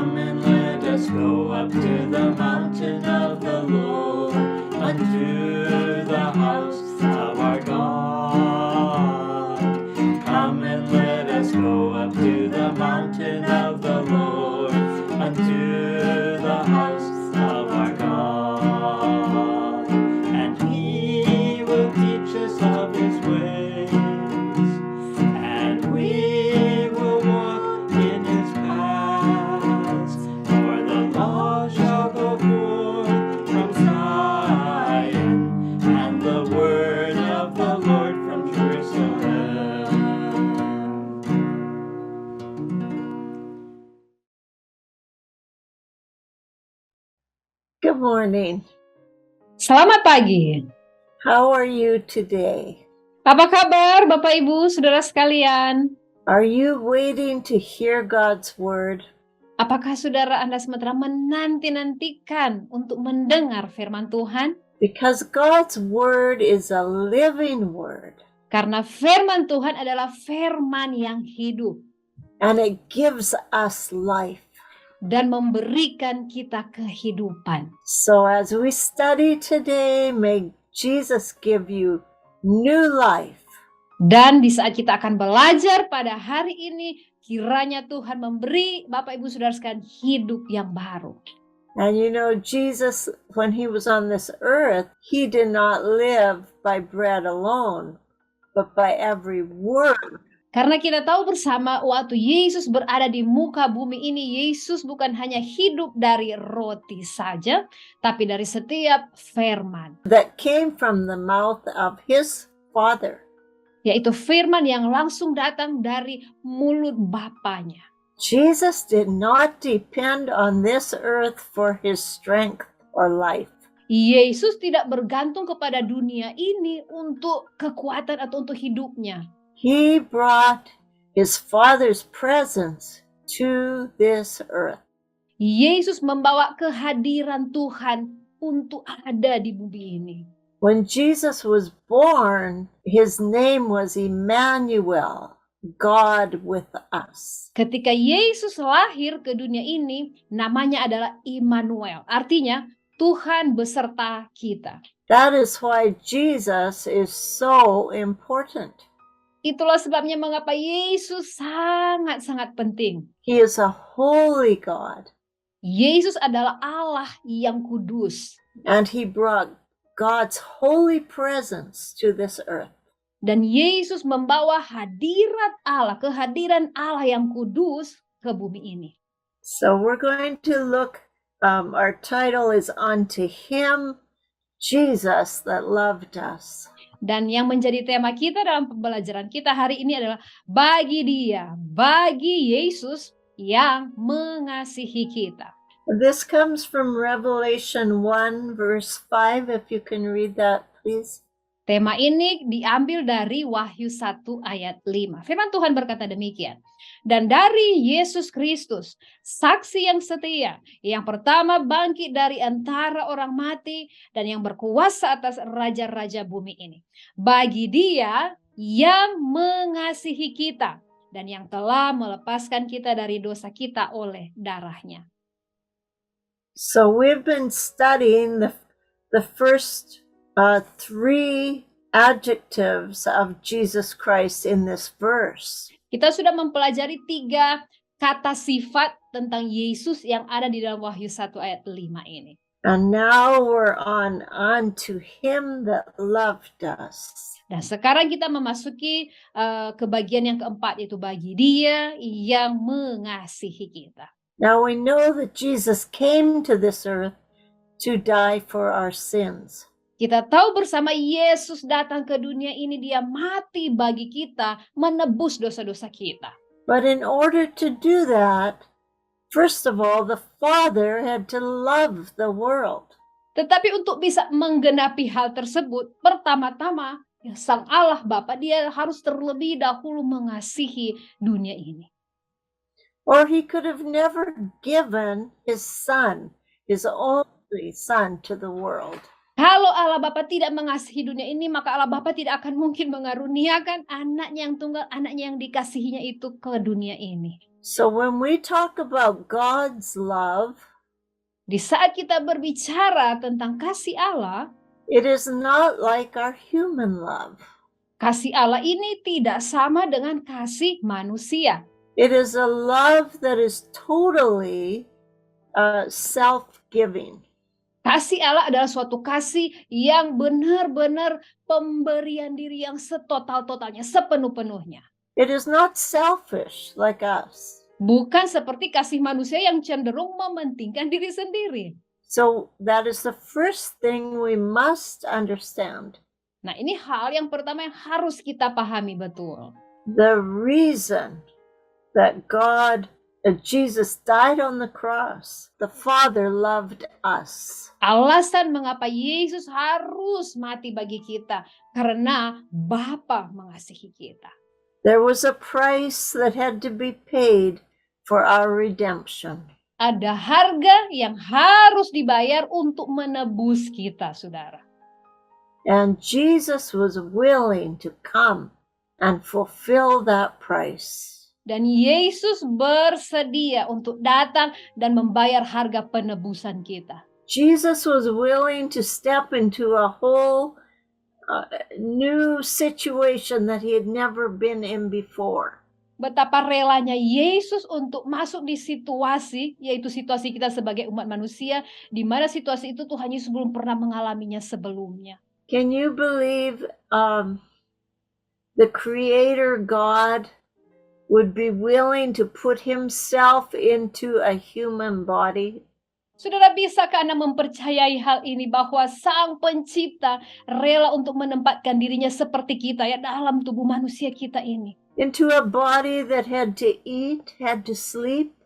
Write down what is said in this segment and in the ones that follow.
Come and let us go up to the mountain of the Lord, unto the house of our God. Come and let us go up to the mountain of the Lord, unto the house of our God. And He will teach us of His ways, and we will walk in His paths. For the law shall go forth from Zion, and the word of the Lord from Jerusalem. Good morning. Selamat pagi. How are you today? Apa kabar Bapak Ibu, Saudara sekalian? Are you waiting to hear God's word? Apakah saudara Anda sementara menanti-nantikan untuk mendengar firman Tuhan? Because God's word is a living word, Karena firman Tuhan adalah firman yang hidup and it gives us life. dan memberikan kita kehidupan. So as we study today, may Jesus give you new life. Dan di saat kita akan belajar pada hari ini, kiranya Tuhan memberi Bapak Ibu Saudara sekalian hidup yang baru. And you know, Jesus, when He was on this earth, He did not live by bread alone, but by every word. Karena kita tahu bersama waktu Yesus berada di muka bumi ini, Yesus bukan hanya hidup dari roti saja, tapi dari setiap firman. That came from the mouth of His Father. Yaitu firman yang langsung datang dari mulut Bapanya. Jesus did not depend on this earth for His strength or life. Yesus tidak bergantung kepada dunia ini untuk kekuatan atau untuk hidupnya. He brought His Father's presence to this earth. Yesus membawa kehadiran Tuhan untuk ada di bumi ini. When Jesus was born, His name was Emmanuel, God with us. Ketika Yesus lahir ke dunia ini, namanya adalah Immanuel. Artinya, Tuhan beserta kita. That is why Jesus is so important. Itulah sebabnya mengapa Yesus sangat-sangat penting. He is a holy God, Yesus adalah Allah yang kudus. and He brought God's holy presence to this earth. Dan Yesus membawa hadirat Allah, kehadiran Allah yang kudus ke bumi ini. So we're going to look, our title is Unto Him, Jesus that loved us. Dan yang menjadi tema kita dalam pembelajaran kita hari ini adalah bagi Dia, bagi Yesus yang mengasihi kita. This comes from Revelation 1 verse 5, if you can read that, please. Tema ini diambil dari Wahyu 1 ayat 5. Firman Tuhan berkata demikian. Dan dari Yesus Kristus, saksi yang setia, yang pertama bangkit dari antara orang mati dan yang berkuasa atas raja-raja bumi ini. Bagi Dia yang mengasihi kita dan yang telah melepaskan kita dari dosa kita oleh darah-Nya. So we've been studying the first three adjectives of Jesus Christ in this verse. Kita sudah mempelajari 3 kata sifat tentang Yesus yang ada di dalam Wahyu 1 ayat 5 ini. And now we're on unto Him that loved us. Dan sekarang kita memasuki ke bagian yang keempat, yaitu bagi Dia yang mengasihi kita. Now we know that Jesus came to this earth to die for our sins. Kita tahu bersama Yesus datang ke dunia ini, Dia mati bagi kita, menebus dosa-dosa kita. But in order to do that, first of all, the Father had to love the world. Tetapi untuk bisa menggenapi hal tersebut, pertama-tama Sang Allah Bapa, Dia harus terlebih dahulu mengasihi dunia ini. Or He could have never given His Son, His only Son, to the world. Kalau Allah Bapa tidak mengasihi dunia ini, maka Allah Bapa tidak akan mungkin mengaruniakan anaknya yang tunggal, anaknya yang dikasihinya itu ke dunia ini. So when we talk about God's love, Di saat kita berbicara tentang kasih Allah, it is not like our human love. kasih Allah ini tidak sama dengan kasih manusia. It is a love that is totally self-giving. Kasih Allah adalah suatu kasih yang benar-benar pemberian diri yang setotal-totalnya, sepenuh-penuhnya. It is not selfish like us. Bukan seperti kasih manusia yang cenderung mementingkan diri sendiri. So that is the first thing we must understand. Nah, ini hal yang pertama yang harus kita pahami betul. The reason that Jesus died on the cross, the Father loved us. Alasan mengapa Yesus harus mati bagi kita, karena Bapa mengasihi kita. There was a price that had to be paid for our redemption. Ada harga yang harus dibayar untuk menebus kita, saudara. And Jesus was willing to come and fulfill that price. Dan Yesus bersedia untuk datang dan membayar harga penebusan kita. Jesus was willing to step into a whole new situation that he had never been in before. Betapa relanya Yesus untuk masuk di situasi, yaitu situasi kita sebagai umat manusia, di mana situasi itu Tuhan Yesus belum pernah mengalaminya sebelumnya. Can you believe the Creator God would be willing to put himself into a human body? Saudara, bisakah Anda mempercayai hal ini bahwa Sang Pencipta rela untuk menempatkan dirinya seperti kita ya dalam tubuh manusia kita ini? Into a body that had to eat, had to sleep.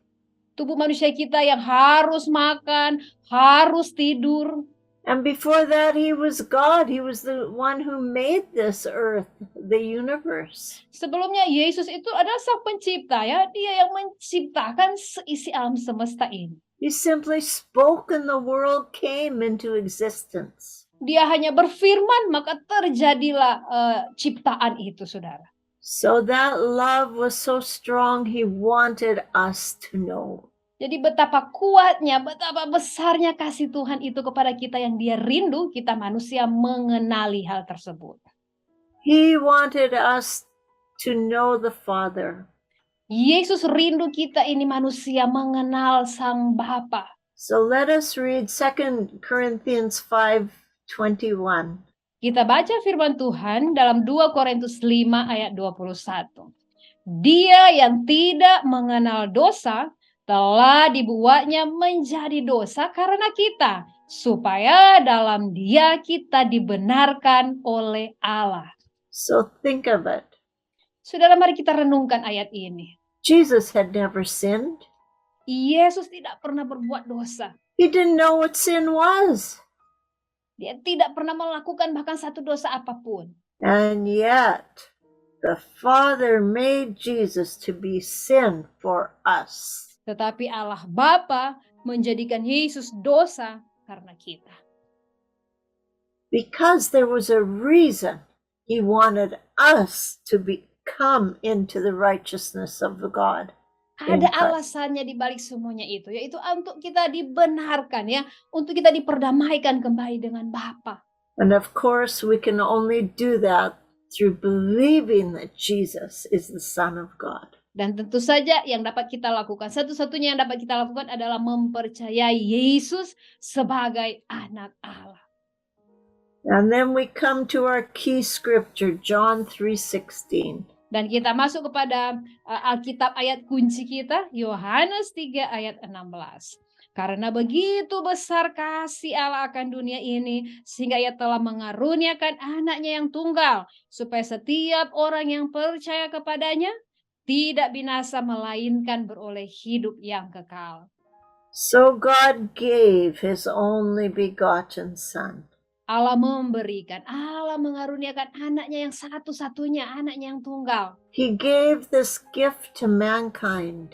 Tubuh manusia kita yang harus makan, harus tidur. And before that, he was God. He was the one who made this earth, the universe. Sebelumnya Yesus itu adalah Sang Pencipta ya, Dia yang menciptakan seisi alam semesta ini. He simply spoke and the world came into existence. Dia hanya berfirman, maka terjadilah ciptaan itu, saudara. So that love was so strong, he wanted us to know. Jadi betapa kuatnya, betapa besarnya kasih Tuhan itu kepada kita yang Dia rindu kita manusia mengenali hal tersebut. He wanted us to know the Father. Yesus rindu kita ini manusia mengenal Sang Bapa. So let us read 2 Corinthians 5:21. Kita baca firman Tuhan dalam 2 Korintus 5 ayat 21. Dia yang tidak mengenal dosa telah dibuatnya menjadi dosa karena kita, supaya dalam Dia kita dibenarkan oleh Allah. So think of it. Saudara, mari kita renungkan ayat ini. Jesus had never sinned. Yesus tidak pernah berbuat dosa. He didn't know what sin was. Dia tidak pernah melakukan bahkan satu dosa apapun. And yet, the Father made Jesus to be sin for us. Tetapi Allah Bapa menjadikan Yesus dosa karena kita. Because there was a reason he wanted us to come into the righteousness of the God. Ada alasannya di balik semuanya itu, yaitu untuk kita dibenarkan ya, untuk kita diperdamaikan kembali dengan Bapa. And of course, we can only do that through believing that Jesus is the Son of God. Dan tentu saja yang dapat kita lakukan, satu-satunya yang dapat kita lakukan adalah mempercayai Yesus sebagai anak Allah. And then we come to our key scripture, John 3:16. Dan kita masuk kepada Alkitab ayat kunci kita, Yohanes 3 ayat 16. Karena begitu besar kasih Allah akan dunia ini, sehingga Ia telah mengaruniakan anaknya yang tunggal, supaya setiap orang yang percaya kepadanya tidak binasa melainkan beroleh hidup yang kekal. So God gave his only begotten Son. Allah memberikan, Allah mengaruniakan anaknya yang satu-satunya, anaknya yang tunggal. He gave this gift to mankind.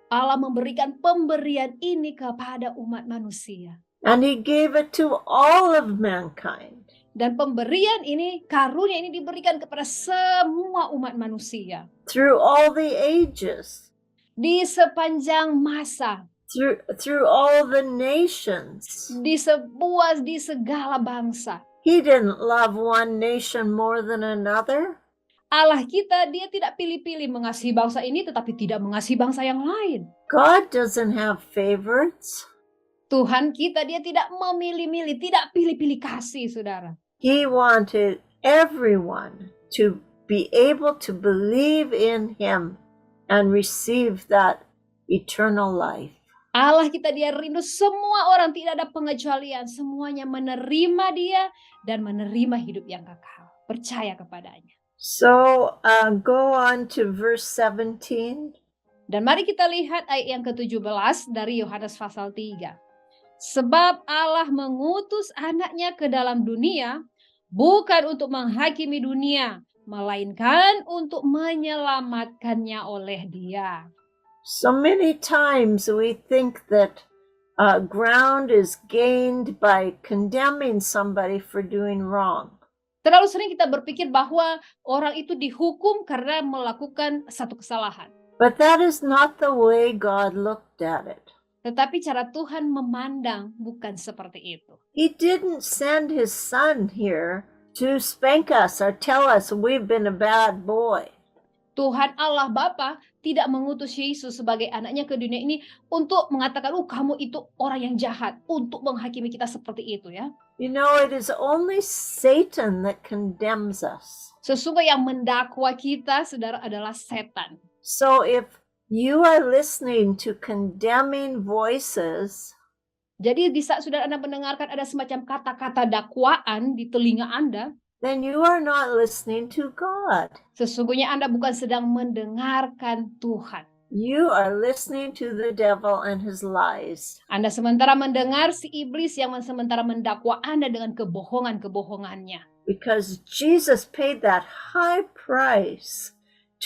Allah memberikan pemberian ini kepada umat manusia. And he gave it to all of mankind. Dan pemberian ini, karunia ini diberikan kepada semua umat manusia. Through all the ages. di sepanjang masa, through all the nations. di segala bangsa. He didn't love one nation more than another. Allah kita, dia tidak pilih-pilih mengasihi bangsa ini tetapi tidak mengasihi bangsa yang lain. God doesn't have favorites. Tuhan kita, dia tidak memilih-milih, tidak pilih-pilih kasih, saudara. He wanted everyone to be able to believe in him and receive that eternal life. Allah kita, dia rindu semua orang, tidak ada pengecualian. Semuanya menerima dia dan menerima hidup yang kekal. Percaya kepadanya. So go on to verse 17. Dan mari kita lihat ayat yang ke-17 dari Yohanes pasal 3. Sebab Allah mengutus anaknya ke dalam dunia, bukan untuk menghakimi dunia, melainkan untuk menyelamatkannya oleh dia. So many times we think that ground is gained by condemning somebody for doing wrong. Terlalu sering kita berpikir bahwa orang itu dihukum karena melakukan satu kesalahan. But that is not the way God looked at it. Tetapi cara Tuhan memandang bukan seperti itu. He didn't send his son here to spank us or tell us we've been a bad boy. Tuhan Allah Bapa tidak mengutus Yesus sebagai anaknya ke dunia ini untuk mengatakan, kamu itu orang yang jahat, untuk menghakimi kita seperti itu ya. You know, it is only Satan that condemns us. Sesungguhnya yang mendakwa kita, saudara, adalah setan. So if you are listening to condemning voices, jadi di saat saudara Anda mendengarkan ada semacam kata-kata dakwaan di telinga Anda, then you are not listening to God. Sesungguhnya Anda bukan sedang mendengarkan Tuhan. You are listening to the devil and his lies. Anda sementara mendengar si iblis yang sementara mendakwa Anda dengan kebohongan-kebohongannya. Because Jesus paid that high price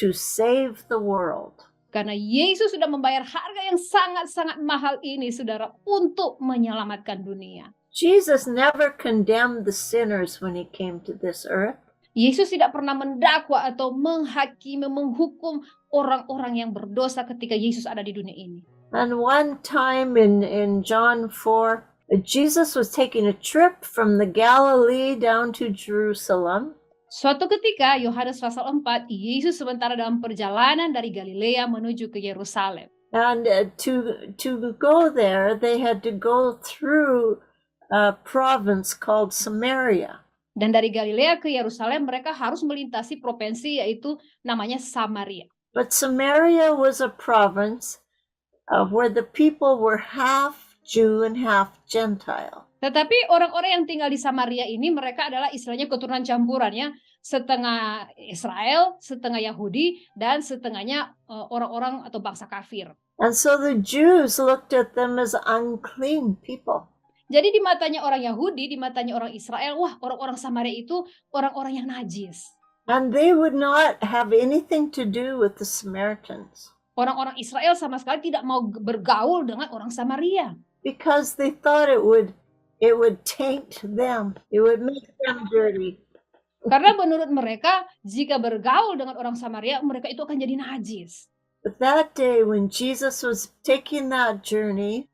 to save the world. Karena Yesus sudah membayar harga yang sangat-sangat mahal ini, saudara, untuk menyelamatkan dunia. Jesus never condemned the sinners when he came to this earth. Yesus tidak pernah mendakwa atau menghakimi, menghukum orang-orang yang berdosa ketika Yesus ada di dunia ini. And one time in John 4, Jesus was taking a trip from the Galilee down to Jerusalem. Suatu ketika, Yohanes pasal 4, Yesus sementara dalam perjalanan dari Galilea menuju ke Yerusalem. And to go there, they had to go through a province called Samaria. Dan dari Galilea ke Yerusalem mereka harus melintasi provinsi yaitu namanya Samaria. But Samaria was a province where the people were half Jew and half Gentile. Tetapi orang-orang yang tinggal di Samaria ini mereka adalah istilahnya keturunan campuran ya, setengah Israel, setengah Yahudi dan setengahnya orang-orang atau bangsa kafir. And so the Jews looked at them as unclean people. Jadi di matanya orang Yahudi, di matanya orang Israel, wah orang-orang Samaria itu orang-orang yang najis. And they would not have anything to do with the Samaritans. Orang-orang Israel sama sekali tidak mau bergaul dengan orang Samaria. Because they thought it would taint them. It would make them dirty. Karena menurut mereka, jika bergaul dengan orang Samaria, mereka itu akan jadi najis. But that day when Jesus was taking that journey,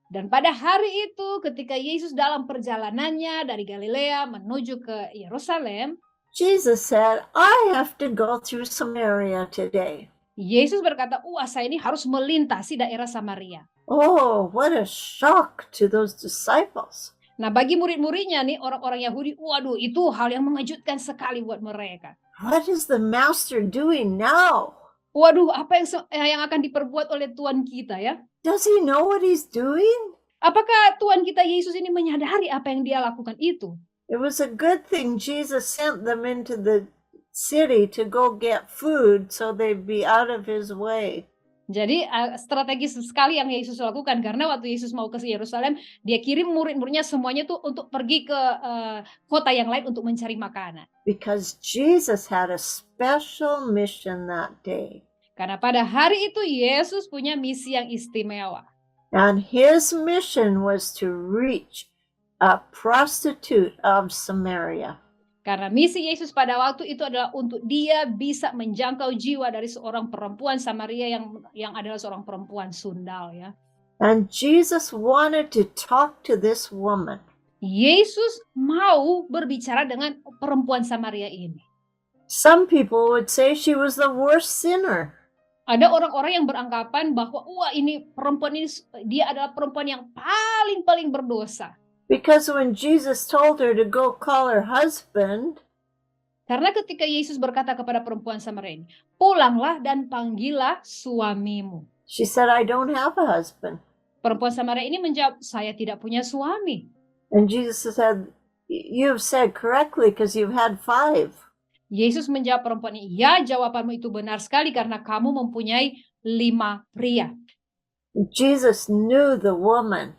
dan pada hari itu ketika Yesus dalam perjalanannya dari Galilea menuju ke Yerusalem, Jesus said, I have to go through Samaria today. Yesus berkata, saya ini harus melintasi daerah Samaria. Oh, what a shock to those disciples. Nah, bagi murid-muridnya nih, orang-orang Yahudi, waduh, itu hal yang mengejutkan sekali buat mereka. What is the master doing now? Waduh, apa yang akan diperbuat oleh Tuhan kita ya? Does he know what he's doing? Apakah Tuhan kita Yesus ini menyadari apa yang dia lakukan itu? It was a good thing Jesus sent them into the city to go get food so they'd be out of his way. Jadi strategis sekali yang Yesus lakukan karena waktu Yesus mau ke Yerusalem, dia kirim murid-muridnya semuanya tuh untuk pergi ke kota yang lain untuk mencari makanan. Because Jesus had a special mission that day. Karena pada hari itu Yesus punya misi yang istimewa. And his mission was to reach a prostitute of Samaria. Karena misi Yesus pada waktu itu adalah untuk dia bisa menjangkau jiwa dari seorang perempuan Samaria yang adalah seorang perempuan sundal ya. And Jesus wanted to talk to this woman. Yesus mau berbicara dengan perempuan Samaria ini. Some people would say she was the worst sinner. Ada orang-orang yang beranggapan bahwa wah ini perempuan ini dia adalah perempuan yang paling berdosa. Because when Jesus told her to go call her husband, Karena ketika Yesus berkata kepada perempuan Samaria ini, pulanglah dan panggillah suamimu. she said, I don't have a husband. Perempuan Samaria ini menjawab, saya tidak punya suami. And Jesus said, you've said correctly because you've had 5. Yesus menjawab perempuan ini, ya jawabanmu itu benar sekali karena kamu mempunyai 5 pria. Jesus knew the woman.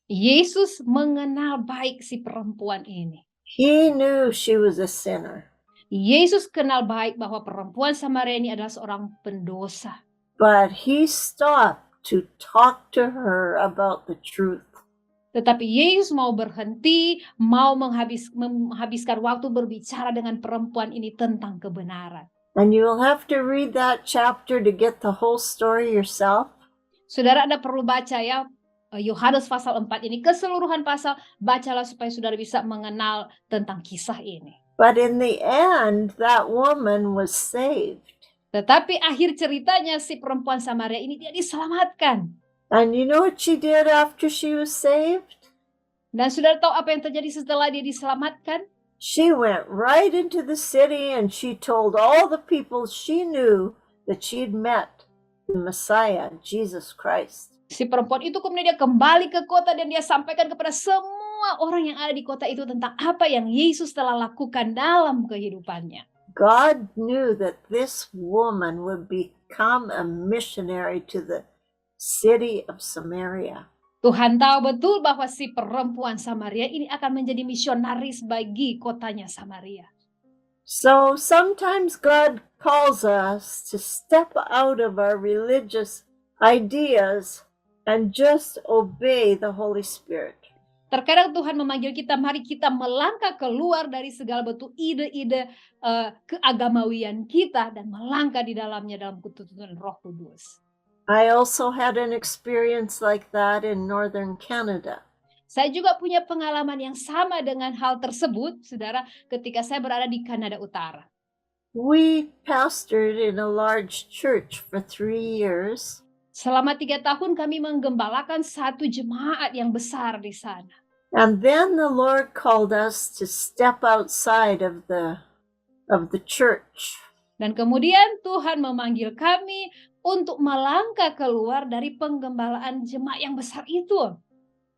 Yesus mengenal baik si perempuan ini. He knew she was a sinner. Yesus kenal baik bahwa perempuan Samaria ini adalah seorang pendosa. But he stopped to talk to her about the truth. Tetapi Yesus mau berhenti, mau menghabiskan waktu berbicara dengan perempuan ini tentang kebenaran. And you'll have to read that chapter to get the whole story yourself. Saudara Anda perlu baca ya, Yohanes pasal 4 ini, keseluruhan pasal, bacalah supaya saudara bisa mengenal tentang kisah ini. But in the end, that woman was saved. Tetapi akhir ceritanya si perempuan Samaria ini dia diselamatkan. And you know what she did after she was saved? Dan saudara tahu apa yang terjadi setelah dia diselamatkan? She went right into the city and she told all the people she knew that she'd met the Messiah, Jesus Christ. Si perempuan itu kemudian dia kembali ke kota dan dia sampaikan kepada semua orang yang ada di kota itu tentang apa yang Yesus telah lakukan dalam kehidupannya. God knew that this woman would become a missionary to the city of Samaria. Tuhan tahu betul bahwa si perempuan Samaria ini akan menjadi misionaris bagi kotanya Samaria. So sometimes God calls us to step out of our religious ideas and just obey the Holy Spirit. Terkadang Tuhan memanggil kita, mari kita melangkah keluar dari segala bentuk ide-ide keagamawian kita dan melangkah di dalamnya dalam tuntunan Roh Kudus. I also had an experience like that in northern Canada. Saya juga punya pengalaman yang sama dengan hal tersebut, saudara, ketika saya berada di Kanada Utara. We pastored in a large church for 3 years. Selama 3 tahun kami menggembalakan satu jemaat yang besar di sana. And then the Lord called us to step outside of the church. Dan kemudian Tuhan memanggil kami untuk melangkah keluar dari penggembalaan jemaat yang besar itu.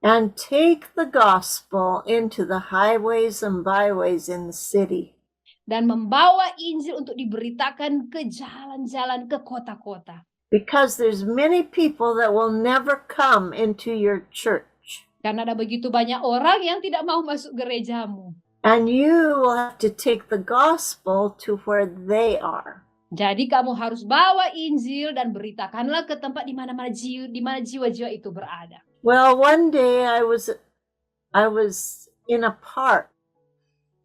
And take the gospel into the highways and byways in the city. Dan membawa Injil untuk diberitakan ke jalan-jalan, ke kota-kota. Because there's many people that will never come into your church. Karena ada begitu banyak orang yang tidak mau masuk gerejamu. And you will have to take the gospel to where they are. Jadi kamu harus bawa Injil dan beritakanlah ke tempat di mana jiwa-jiwa itu berada. Well, one day I was in a park.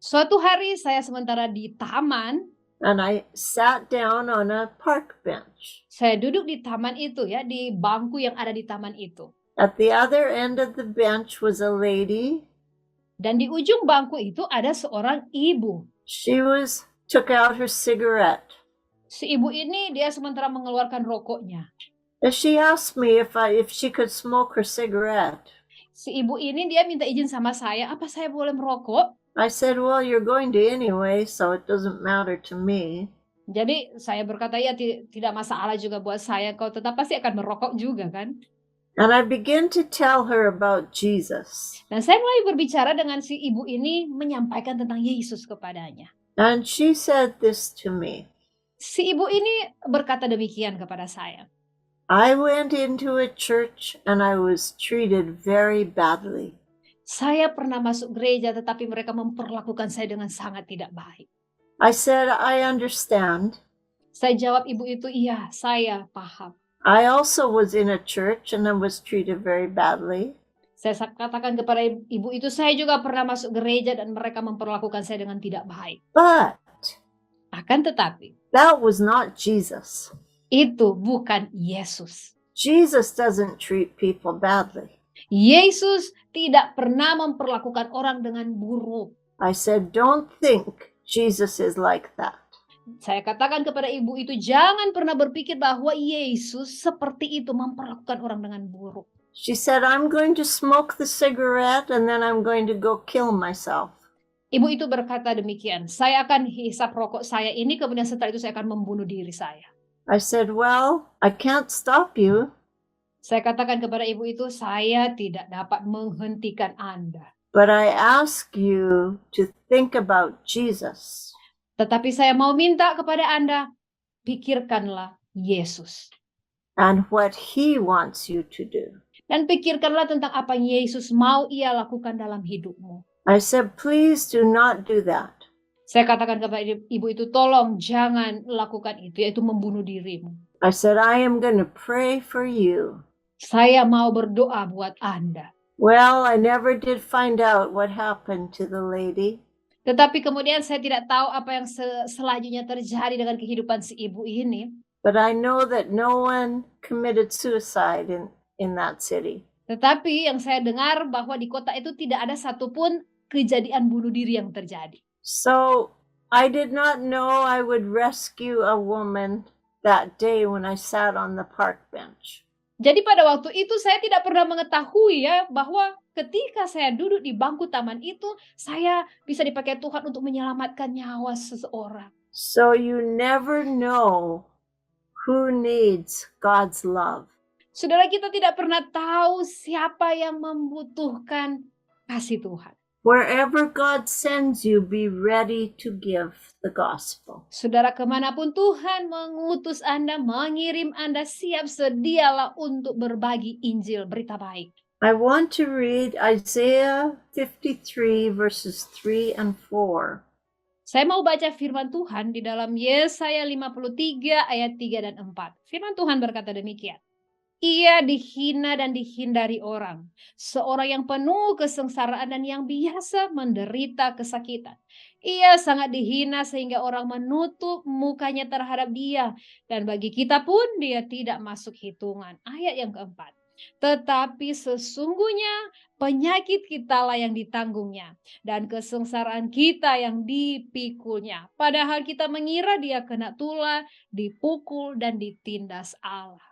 Suatu hari saya sementara di taman. And I sat down on a park bench. Saya duduk di taman itu ya, di bangku yang ada di taman itu. At the other end of the bench was a lady. Dan di ujung bangku itu ada seorang ibu. She took out her cigarette. Si ibu ini dia sementara mengeluarkan rokoknya. And she asked me if she could smoke her cigarette. Si ibu ini dia minta izin sama saya, apa saya boleh merokok? I said, well, you're going to anyway, so it doesn't matter to me. Jadi saya berkata, ya tidak masalah juga buat saya, kau tetap pasti akan merokok juga kan? And I began to tell her about Jesus. Dan saya mulai berbicara dengan si ibu ini, menyampaikan tentang Yesus kepadanya. And she said this to me. Si ibu ini berkata demikian kepada saya. I went into a church and I was treated very badly. Saya pernah masuk gereja tetapi mereka memperlakukan saya dengan sangat tidak baik. I said, I understand. Saya jawab ibu itu, iya, saya paham. I also was in a church and I was treated very badly. Saya katakan kepada ibu itu, saya juga pernah masuk gereja dan mereka memperlakukan saya dengan tidak baik. But Akan tetapi, that was not Jesus. itu bukan Yesus. Jesus doesn't treat people badly. Yesus tidak pernah memperlakukan orang dengan buruk. I said, don't think Jesus is like that. Saya katakan kepada ibu itu, jangan pernah berpikir bahwa Yesus seperti itu memperlakukan orang dengan buruk. She said, I'm going to smoke the cigarette and then I'm going to go kill myself. Ibu itu berkata demikian, saya akan hisap rokok saya ini, kemudian setelah itu saya akan membunuh diri saya. I said, well, I can't stop you, Saya katakan kepada ibu itu, saya tidak dapat menghentikan Anda. but I ask you to think about Jesus. Tetapi saya mau minta kepada Anda, pikirkanlah Yesus. And what he wants you to do. Dan pikirkanlah tentang apa yang Yesus mau ia lakukan dalam hidupmu. I said, please do not do that. Saya katakan kepada ibu itu, tolong jangan lakukan itu, yaitu membunuh dirimu. I said, I am going to pray for you. Saya mau berdoa buat Anda. Well, I never did find out what happened to the lady. Tetapi kemudian saya tidak tahu apa yang selanjutnya terjadi dengan kehidupan si ibu ini. But I know that no one committed suicide in that city. Tetapi yang saya dengar bahwa di kota itu tidak ada satupun kejadian bunuh diri yang terjadi. So I did not know I would rescue a woman that day when I sat on the park bench. Jadi pada waktu itu saya tidak pernah mengetahui ya bahwa ketika saya duduk di bangku taman itu, saya bisa dipakai Tuhan untuk menyelamatkan nyawa seseorang. So you never know who needs God's love. Saudara, kita tidak pernah tahu siapa yang membutuhkan kasih Tuhan. Wherever God sends you, be ready to give the gospel. Saudara, kemanapun Tuhan mengutus Anda, mengirim Anda, siap sedialah untuk berbagi Injil, berita baik. I want to read Isaiah 53 verses 3 and 4. Saya mau baca firman Tuhan di dalam Yesaya 53 ayat 3 dan 4. Firman Tuhan berkata demikian. Ia dihina dan dihindari orang, seorang yang penuh kesengsaraan dan yang biasa menderita kesakitan. Ia sangat dihina sehingga orang menutup mukanya terhadap dia, dan bagi kita pun dia tidak masuk hitungan. Ayat yang keempat. Tetapi sesungguhnya penyakit kitalah yang ditanggungnya, dan kesengsaraan kita yang dipikulnya. Padahal kita mengira dia kena tulah, dipukul, dan ditindas Allah.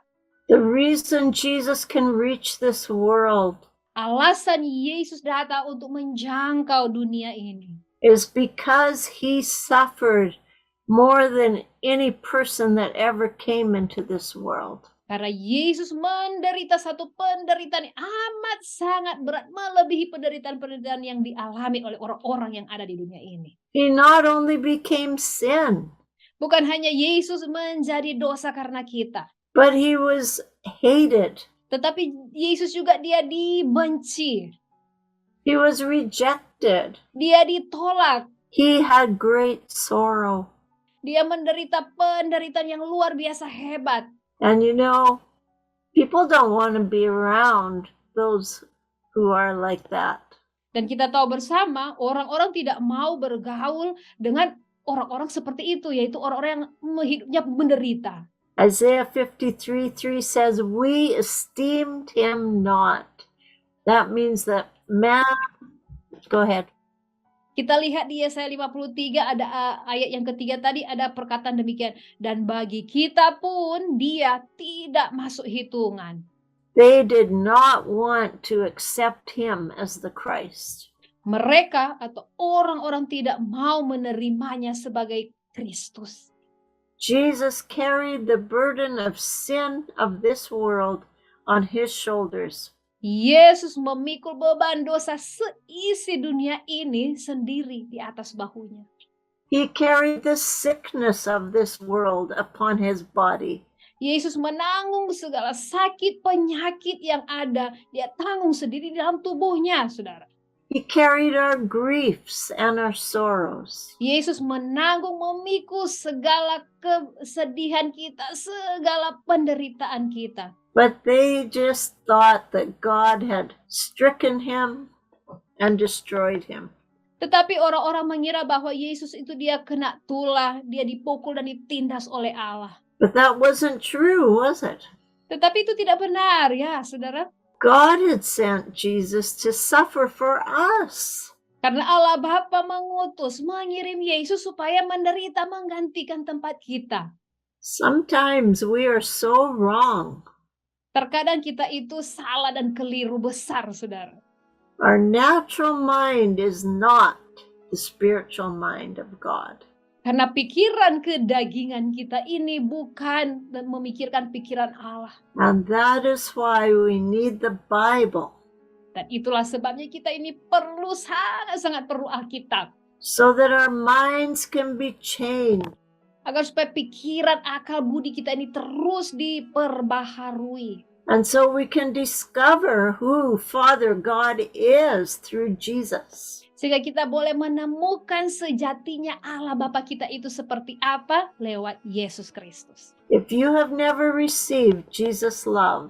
The reason Jesus can reach this world Alasan Yesus datang untuk menjangkau dunia ini is because he suffered more than any person that ever came into this world. karena Yesus menderita satu penderitaan yang amat sangat berat, melebihi penderitaan-penderitaan yang dialami oleh orang-orang yang ada di dunia ini. He not only became sin, Bukan hanya Yesus menjadi dosa karena kita, but he was hated. tetapi Yesus juga dia dibenci, He was rejected. dia ditolak, He had great sorrow. dia menderita penderitaan yang luar biasa hebat. And you know, people don't want to be around those who are like that. Dan kita tahu bersama, orang-orang tidak mau bergaul dengan orang-orang seperti itu, yaitu orang-orang yang hidupnya menderita. Isaiah 53:3 says, we esteemed him not. That means that man, go ahead. Kita lihat di Yesaya 53 ada ayat yang ketiga tadi, ada perkataan demikian. Dan bagi kita pun dia tidak masuk hitungan. They did not want to accept him as the Christ. Mereka atau orang-orang tidak mau menerimanya sebagai Kristus. Jesus carried the burden of sin of this world on his shoulders. Yesus memikul beban dosa seisi dunia ini sendiri di atas bahunya. He carried the sickness of this world upon his body. Yesus menanggung segala sakit penyakit yang ada, dia tanggung sendiri dalam tubuhnya, saudara. He carried our griefs and our sorrows. Yesus menanggung, memikul segala kesedihan kita, segala penderitaan kita. But they just thought that God had stricken him and destroyed him. Tetapi orang-orang mengira bahwa Yesus itu dia kena tulah, dia dipukul dan ditindas oleh Allah. But that wasn't true, was it? Tetapi itu tidak benar ya, saudara. God had sent Jesus to suffer for us. Karena Allah Bapa mengutus, mengirim Yesus supaya menderita menggantikan tempat kita. Sometimes we are so wrong. Terkadang kita itu salah dan keliru besar, saudara. Our natural mind is not the spiritual mind of God. Karena pikiran kedagingan kita ini bukan memikirkan pikiran Allah. And that is why we need the Bible, Dan itulah sebabnya kita ini perlu, sangat-sangat perlu Alkitab. so that our minds can be changed. Agar supaya pikiran, akal, budi kita ini terus diperbaharui. And so we can discover who Father God is through Jesus. Sehingga kita boleh menemukan sejatinya Allah Bapa kita itu seperti apa lewat Yesus Kristus. If you have never received Jesus' love,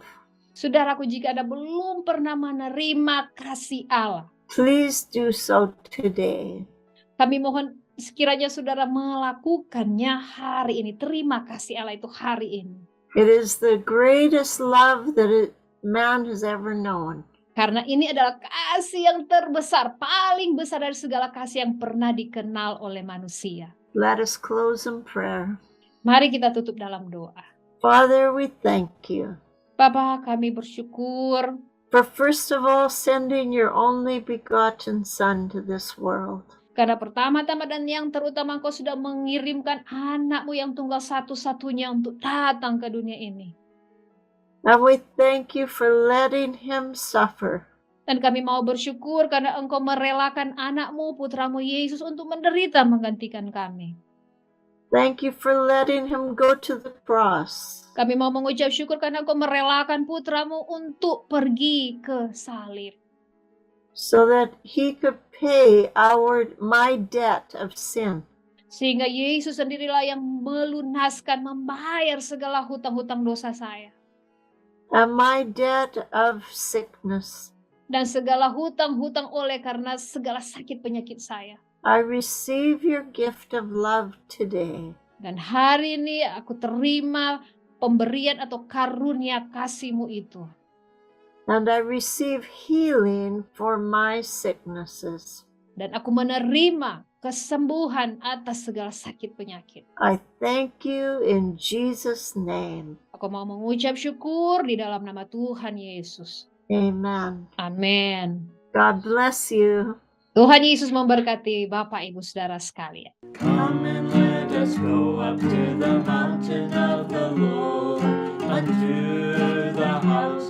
Saudaraku, jika Anda belum pernah menerima kasih Allah, please do so today. kami mohon sekiranya saudara melakukannya hari ini. Terima kasih Allah itu hari ini. It is the greatest love that man has ever known. Karena ini adalah kasih yang terbesar, paling besar dari segala kasih yang pernah dikenal oleh manusia. Let us close in prayer. Mari kita tutup dalam doa. Father, we thank you Bapa, kami bersyukur for first of all sending your only begotten Son to this world. karena pertama-tama dan yang terutama Engkau sudah mengirimkan anak-Mu yang tunggal satu-satunya untuk datang ke dunia ini. And we thank you for letting him suffer. Dan kami mau bersyukur karena Engkau merelakan anak-Mu, putra-Mu Yesus untuk menderita menggantikan kami. Thank you for letting him go to the cross. Kami mau mengucap syukur karena Engkau merelakan putra-Mu untuk pergi ke salib. So that he could pay my debt of sin. Sehingga Yesus sendirilah yang melunaskan, membayar segala hutang-hutang dosa saya. And my debt of sickness. Dan segala hutang-hutang oleh karena segala sakit penyakit saya. I receive your gift of love today. Dan hari ini aku terima pemberian atau karunia kasih-Mu itu. And I receive healing for my sicknesses. Dan aku menerima kesembuhan atas segala sakit penyakit. I thank you in Jesus' name. Aku mau mengucap syukur di dalam nama Tuhan Yesus. Amen. Amin. God bless you. Tuhan Yesus memberkati Bapak Ibu Saudara sekalian. Come and let us go up to the mountain of the Lord, unto the house